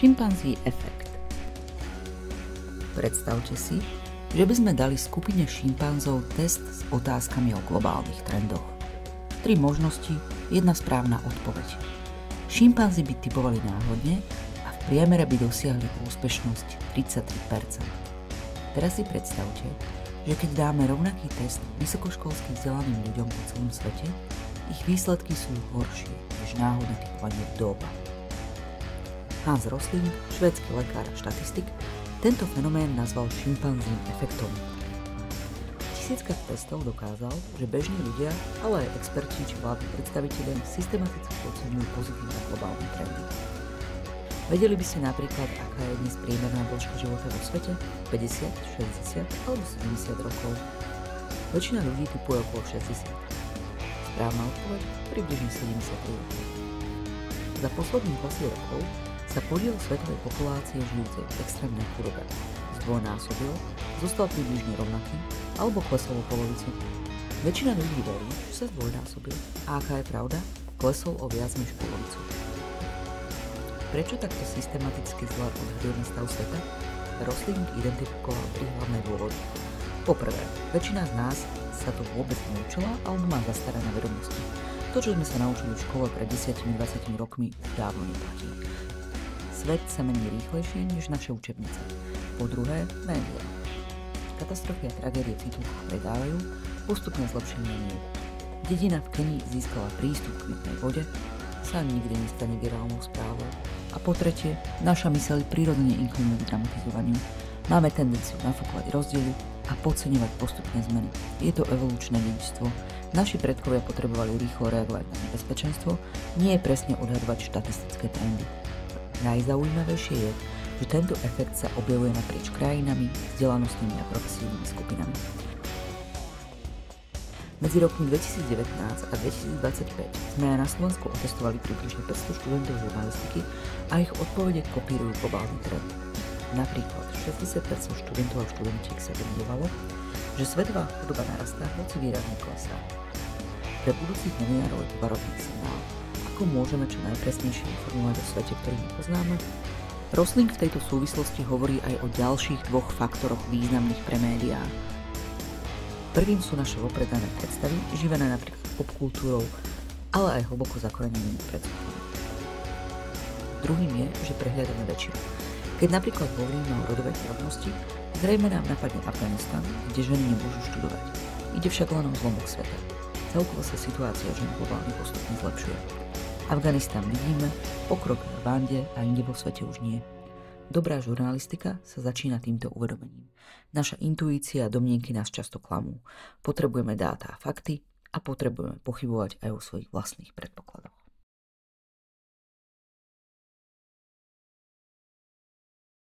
Šimpanzí efekt. Predstavte si, že by sme dali skupine šimpanzov test s otázkami o globálnych trendoch. 3 možnosti, jedna správna odpoveď. Šimpanzi by typovali náhodne a v priemere by dosiahli úspešnosť 33%. Teraz si predstavte, že keď dáme rovnaký test vysokoškolsky vzdelaným ľuďom po celom svete, ich výsledky sú horšie než náhodné typovanie vdoba. Hans Rosling, švédsky lekár a štatistik, tento fenomén nazval šimpanzím efektom. Tisíckrát testov dokázal, že bežní ľudia, ale aj experti či vládni predstavitelia systematicky oceňujú pozitívne globálne trendy. Vedeli by ste napríklad, aká je dnes priemerná dĺžka života vo svete? 50, 60 alebo 70 rokov? Väčšina ľudí typuje okolo 60. Správna odpoveď? Približne 73 rokov. Za posledných 20 rokov sa podiel svetovej populácie žijúcej v extrémnej chudobe zdvojnásobil, zostal približne rovnaký alebo klesol o polovicu. Väčšina ľudí verí, že sa zdvojnásobil a aká je pravda, klesol o viac než polovicu. Prečo takto systematicky zle odhadujeme stav sveta? Rosling identifikoval 3 hlavné dôvody. Poprvé, väčšina z nás sa to vôbec neučila alebo má zastarané vedomosti. To, čo sme sa naučili v škole pred 10-20 rokmi, dávno neplatí. Svet sa mení rýchlejšie než naše učebnice. Po druhé, médiá. Katastrofy a tragédie v titulkoch predávajú, postupné zlepšenie nie. Dedina v Kenii získala prístup k pitnej vode, sa nikdy nestane virálnou správou. A po tretie, naša myseľ prirodzene inklinuje k dramatizovaniu. Máme tendenciu nafúkovať rozdiely a podceňovať postupné zmeny. Je to evolučné dedičstvo. Naši predkovia potrebovali rýchlo reagovať na nebezpečenstvo, nie presne odhadovať štatistické trendy. Najzaujímavejšie je, že tento efekt sa objavuje naprieč krajinami, vzdelanostnými a profesijnými skupinami. Medzi rokmi 2019 a 2025 sme aj na Slovensku otestovali približne 500 študentov žurnalistiky a ich odpovede kopírujú globálny trend. Napríklad 60% študentov a študentiek sa domnievalo, že svetová chudoba narastá, hoci výrazne klesá. Pre budúcich novinárov je to varovný signál. Ako môžeme čo najpresnejšie informovať o svete, ktorý nepoznáme? Rosling v tejto súvislosti hovorí aj o ďalších 2 faktoroch významných pre médiá. Prvým sú naše vopred dané predstavy, živené napríklad popkultúrou, ale aj hlboko zakorenenými predsudkami. Druhým je, že prehliadame väčšinu. Keď napríklad hovoríme o rodovej rovnosti, zrejme nám napadne Afganistan, kde ženy nemôžu študovať. Ide však len o zlomok sveta. Celkovo sa situácia žien globálne postupne zlepšuje. Afganistan vidíme, pokrok v Rwande a inde vo svete už nie. Dobrá žurnalistika sa začína týmto uvedomením. Naša intuícia a domnienky nás často klamú. Potrebujeme dáta a fakty a potrebujeme pochybovať aj o svojich vlastných predpokladoch.